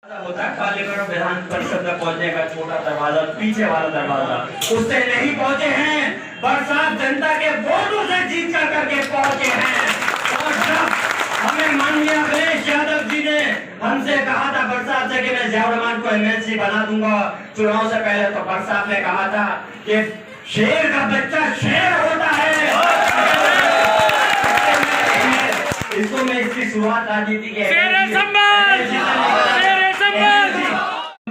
होता है पार्लियामेंट विधान परिषद में पहुंचने का छोटा दरवाजा, पीछे वाला दरवाजा, उससे नहीं पहुंचे हैं। बरसात जनता के वोटों से जीत कर करके पहुंचे हैं। और जब हमें माननीय अखिलेश यादव जी ने हमसे कहा था बरसात से कि मैं जियाउर रहमान को एमएलसी बना दूंगा चुनाव से पहले, तो बरसात ने कहा था कि शेर का बच्चा शेर होता है। इसको मैं इसकी शुरुआत राजनीति के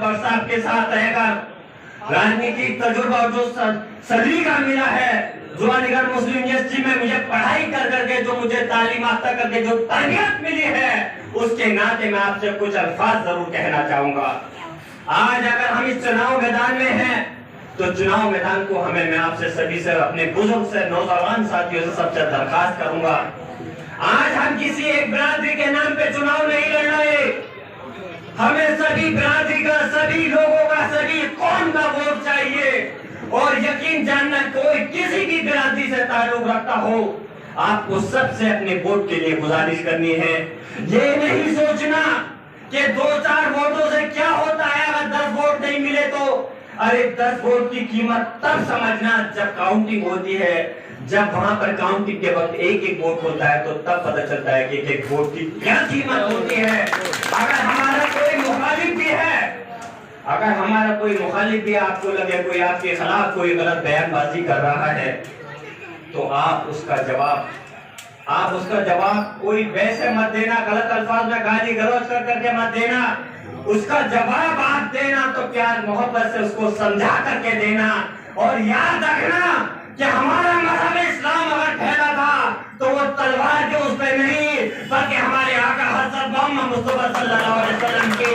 बरसात के साथ रहकर राजनीतिक तजुर्बा और जो सदी का मिला है, जुबानीगढ़ मुस्लिम यूनिवर्सिटी में मुझे पढ़ाई कर करके जो मुझे तालीम याफ्ता करके जो तरबियत मिली है, उसके नाते मैं आपसे कुछ अल्फाज जरूर कहना चाहूंगा। आज अगर हम इस चुनाव मैदान में हैं, तो चुनाव मैदान को मैं आपसे सभी से, अपने बुजुर्ग से, नौजवान साथियों से सबसे दरखास्त करूंगा, आज हम किसी एक बिरादरी के नाम पे चुनाव नहीं लड़ रहे। हमें सभी बिरादरी का, सभी लोगों का, सभी कौम का वोट चाहिए। और यकीन जानना, कोई किसी भी बिरादरी से ताल्लुक रखता हो, आपको सबसे अपने वोट के लिए गुजारिश करनी है। ये नहीं सोचना कि 2-4 वोटों से क्या होता है। अगर 10 वोट नहीं मिले तो अरे 10 वोट की कीमत तब समझना जब काउंटिंग होती है। जब वहां पर काउंटिंग के वक्त एक वोट होता है तो तब पता चलता है कि एक वोट की क्या कीमत होती है। अगर हमारा कोई मुखालिफ भी है, आपको लगे कोई आपके खिलाफ कोई गलत बयानबाजी कर रहा है, तो आप उसका जवाब कोई वैसे मत देना, गलत अल्फाज में गाली गलौज कर करके मत देना। उसका जवाब आप देना तो प्यार मोहब्बत से उसको समझा करके देना। और याद रखना कि हमारा मजहब इस्लाम अगर फैला था तो वो तलवार के उस पे नहीं, बल्कि हमारे आका हज़रत मोहम्मद मुस्तफा सल्लल्लाहु अलैहि वसल्लम की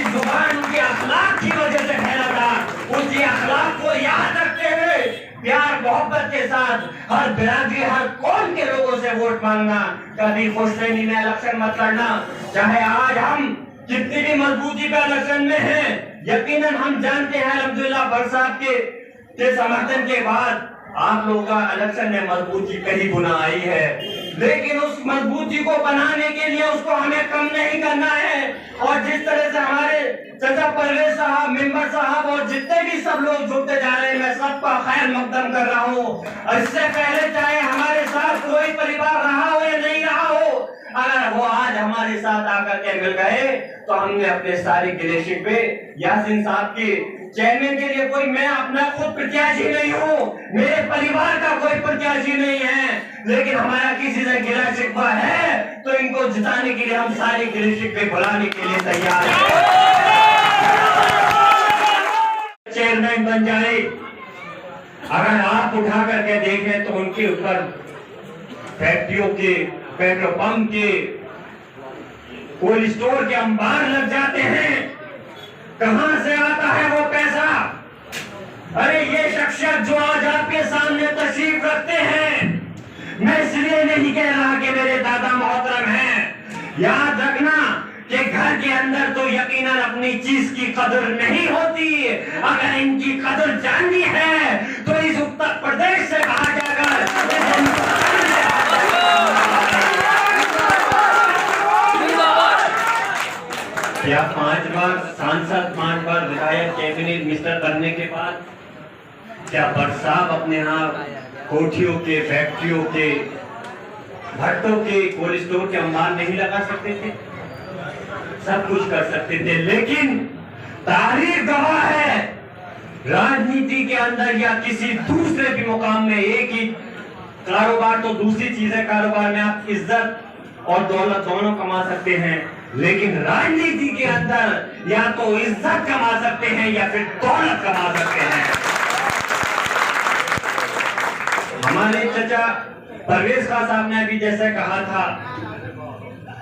जुबान, उनके अखलाक की वजह से फैला था। उसी अखलाक को याद रखते हुए प्यार मोहब्बत के साथ हर बिरादरी, हर कौम के लोगों से वोट मांगना। कभी खुशफहमी में इलेक्शन मत लड़ना। चाहे आज हम कितनी भी मजबूती का इलेक्शन में हैं, यकीनन हम जानते हैं अल्हम्दुलिल्लाह बरसात के समर्थन के बाद आप लोगों का इलेक्शन में मजबूती कहीं गुना आई है। लेकिन उस मजबूती को बनाने के लिए उसको हमें कम नहीं करना है। और जिस तरह से हमारे चाचा परवेज साहब, मेंबर साहब और जितने भी सब लोग जुड़ते जा रहे हैं, मैं सबका खैर मकदम कर रहा हूँ। इससे पहले चाहे हमारे साथ कोई परिवार रहा हो या नहीं रहा हो, अगर वो आज हमारे साथ आकर के मिल गए तो हमने अपने सारे गिले शिकवे यासीन साहब की चेयरमैन के लिए, कोई मैं अपना खुद प्रत्याशी नहीं हूँ, मेरे परिवार का कोई प्रत्याशी नहीं है, लेकिन हमारा किसी से गिला शिकवा है तो इनको जिताने के लिए हम सारे गिले शिकवे भुलाने के लिए तैयार हैं। चेयरमैन बन जाए, अगर आप उठा करके देखें तो उनके ऊपर फैक्ट्रियों के, पेट्रोल पंप के, कोल्ड स्टोर के अंबार लग जाते हैं। कहां से आता है वो पैसा? अरे ये शख्सियत जो आज आपके सामने तशरीफ रखते हैं, मैं इसलिए नहीं कह रहा कि मेरे दादा मोहतरम हैं। याद रखना कि घर के अंदर तो यकीनन अपनी चीज की कदर नहीं होती। अगर इनकी कदर जाननी है तो इस उत्तर प्रदेश से बाहर जाकर क्या 5 बार सांसद, 5 बार विधायक, कैबिनेट मिनिस्टर बनने के बाद क्या बरसात अपने यहाँ कोठियों के, फैक्ट्रियों के, भट्टों के, कोल्ड स्टोर के अंबार नहीं लगा सकते थे? सब कुछ कर सकते थे। लेकिन तारीख गवाह है, राजनीति के अंदर या किसी दूसरे भी मुकाम में एक ही कारोबार तो दूसरी चीज है, कारोबार में आप इज्जत और दौलत दोनों कमा सकते हैं, लेकिन राजनीति के अंदर या तो इज्जत कमा सकते हैं या फिर दौलत कमा सकते हैं। हमारे चाचा परवेज खान साहब ने अभी जैसे कहा था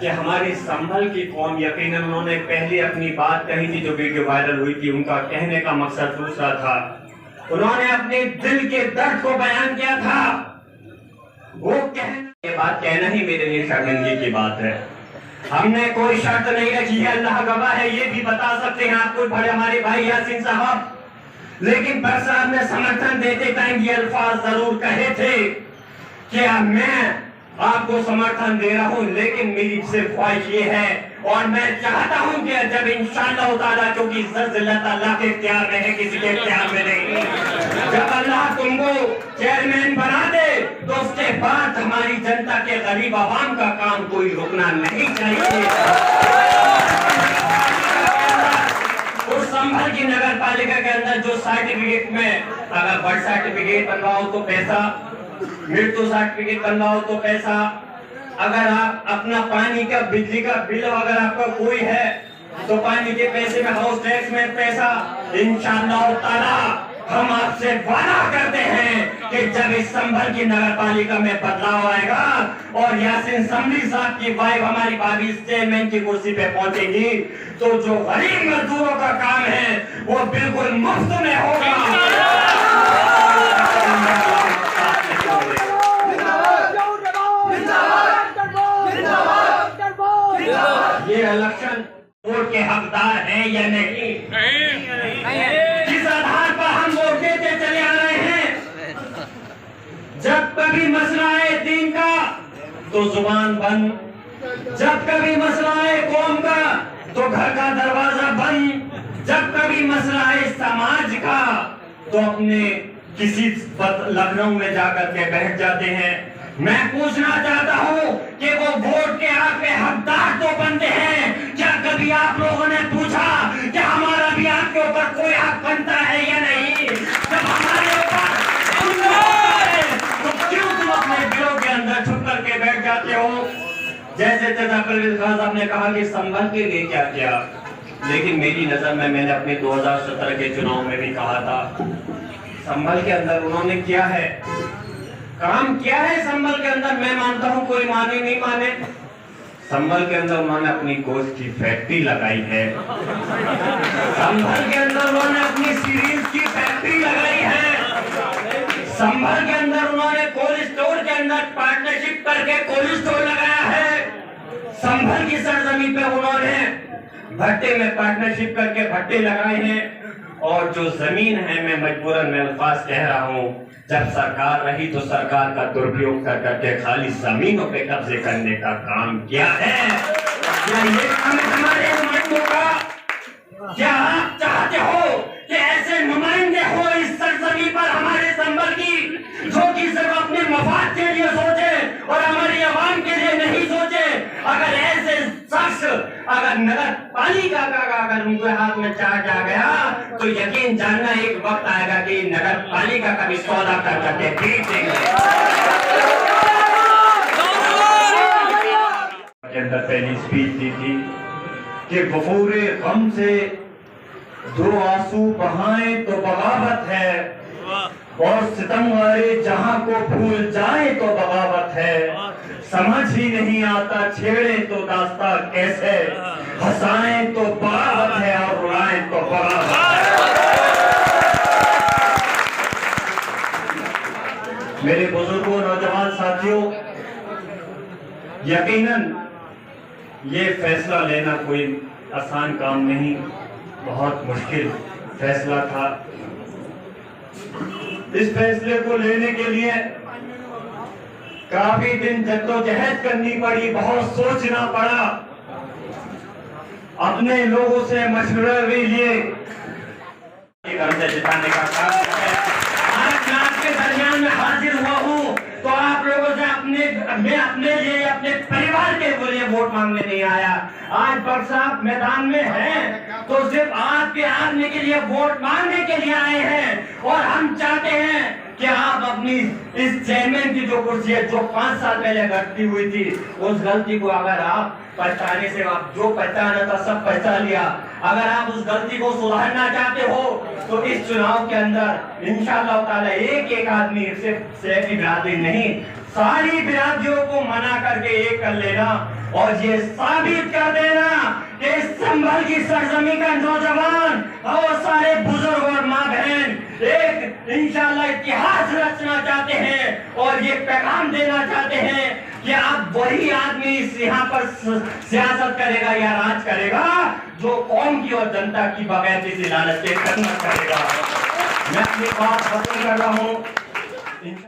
कि हमारी संभल की कौम, यकीनन उन्होंने पहले अपनी बात कही थी जो वीडियो वायरल हुई थी, उनका कहने का मकसद दूसरा था। उन्होंने अपने दिल के दर्द को बयान किया था। वो ये बात कहना ही मेरे लिए शर्मिंदगी की बात है। हमने कोई शर्त नहीं रखी है, अल्लाह गवाह है, ये भी बता सकते हैं आपको बड़े हमारे भाई यासीन साहब। लेकिन बरसात ने समर्थन देते टाइम ये अल्फाज जरूर कहे थे कि मैं आपको समर्थन दे रहा हूं, लेकिन मेरी सिर्फ ख्वाहिश ये है और मैं चाहता हूं कि जब इंशाअल्लाह ताला, क्योंकि इज्जत जिल्लत अल्लाह के इख्तियार में है, किसी के इख्तियार में नहीं, जब अल्लाह तुमको चेयरमैन बना दे तो उसके बाद हमारी जनता के गरीब आवाम का काम कोई रुकना नहीं चाहिए। उस संभल की नगर पालिका के अंदर जो सर्टिफिकेट में अगर बर्थ सर्टिफिकेट बनवाओ तो पैसा, मृत्यु सर्टिफिकेट बनवाओ तो पैसा, अगर आप अपना पानी का बिजली का बिल अगर आपका कोई है तो पानी के पैसे में, हाउस टैक्स में पैसा, इंशाअल्लाह ताला हम आपसे वादा करते हैं कि जब इस संभल की नगर पालिका में बदलाव आएगा और यासीन समरी साहब की वाइफ हमारी भाभी चेयरमैन की कुर्सी पे पहुंचेगी तो जो गरीब मजदूरों का काम है वो बिल्कुल मुफ्त में होगा। ये इलेक्शन वोट के हकदार हैं या नहीं, किस आधार पर हम वोट देते चले आ रहे हैं। जब कभी मसला है दीन का तो जुबान बंद, जब कभी मसला है कौम का तो घर का दरवाजा बंद, जब कभी मसला है समाज का तो अपने किसी लखनऊ में जाकर के बैठ जाते हैं। मैं पूछना चाहता हूं कि वो वोट के आपके हकदार तो बनते हैं, क्या कभी आप लोगों ने पूछा कि हमारा भी आपके ऊपर कोई हक बनता है या नहीं? जब हमारे ऊपर तो क्यों तुम अपने दिलों के अंदर छुप करके बैठ जाते हो? जैसे परवेज खान साहब ने कहा कि संभल के लिए क्या किया, लेकिन मेरी नजर में मैंने अपने 2017 के चुनाव में भी कहा था संभल के अंदर उन्होंने किया है, काम किया है संभल के अंदर। मैं मानता हूं कोई माने नहीं माने, संभल के अंदर उन्होंने अपनी गोश्त की फैक्ट्री लगाई है, संभल के अंदर उन्होंने अपनी सीरीज की फैक्ट्री लगाई है, संभल के अंदर उन्होंने कोल्ड स्टोर के अंदर पार्टनरशिप करके कोल्ड स्टोर लगाया है, संभल की सरजमी पे उन्होंने भट्टे में पार्टनरशिप करके भट्टे लगाए हैं। और जो जमीन है, मैं मजबूरन में अल्फाज कह रहा हूं, जब सरकार रही तो सरकार का दुरुपयोग कर करके खाली जमीनों पे कब्जे करने का काम किया है। क्या ये काम हमारे नुमाइंदों का? क्या आप चाहते हो कि ऐसे नुमाइंदे हो इस सरजमी पर हमारे संभल की, जो कि सिर्फ अपने मफाद के लिए सोचे और हमारी आवाम के लिए नहीं सोचे? अगर ऐसे शख्स अगर नगर पालिका का अगर उनके हाथ में चार्ज आ गया तो यकीन जानना एक वक्त आएगा कि नगर पालिका का भी सौदा कर करके बेच देंगे। के अंदर पहली स्पीच दी थी कि गफूरे गम से दो आंसू बहाए तो बगावत है और सितम वाले जहां को भूल जाए तो बगावत है। समझ ही नहीं आता छेड़े तो दास्ता कैसे, हंसाएं तो बगावत है और रुलाएं तो बगावत है। मेरे बुजुर्गों नौजवान साथियों, यकीनन ये फैसला लेना कोई आसान काम नहीं, बहुत मुश्किल फैसला था। इस फैसले को लेने के लिए काफी दिन जद्दोजहद करनी पड़ी, बहुत सोचना पड़ा, अपने लोगों से मशवरा भी लिए, जिताने का काम है। आज मैं आपके दरमियान में हाजिर हुआ हूँ तो आप लोगों से मैं अपने लिए, अपने परिवार के लिए वोट मांगने नहीं आया। आज बख्श साहब मैदान में हैं तो सिर्फ आपके आदमी के लिए वोट मांगने के लिए आए हैं। और हम चाहते हैं कि आप अपनी इस चेयरमैन की जो कुर्सी है, जो 5 साल पहले गलती हुई थी, उस गलती को अगर आप पहचाने से आप जो पहचाना था सब पहचान लिया, अगर आप उस गलती को सुधारना चाहते हो तो इस चुनाव के अंदर इंशाअल्लाह ताला एक आदमी, सिर्फ सैफी बिरादरी नहीं, सारी बिरादरियों को मना करके एक कर लेना और ये साबित कर देना कि इस संभल की सरजमी का नौजवान और सारे बुजुर्ग और माँ बहन एक इंशाअल्लाह इतिहास रचना चाहते हैं और ये पैगाम देना चाहते हैं कि आप वही आदमी यहाँ पर सियासत करेगा या राज करेगा जो कौम की और जनता की बगैर किसी लालच के खदमत करेगा। मैं अपनी बात खत्म कर रहा हूँ।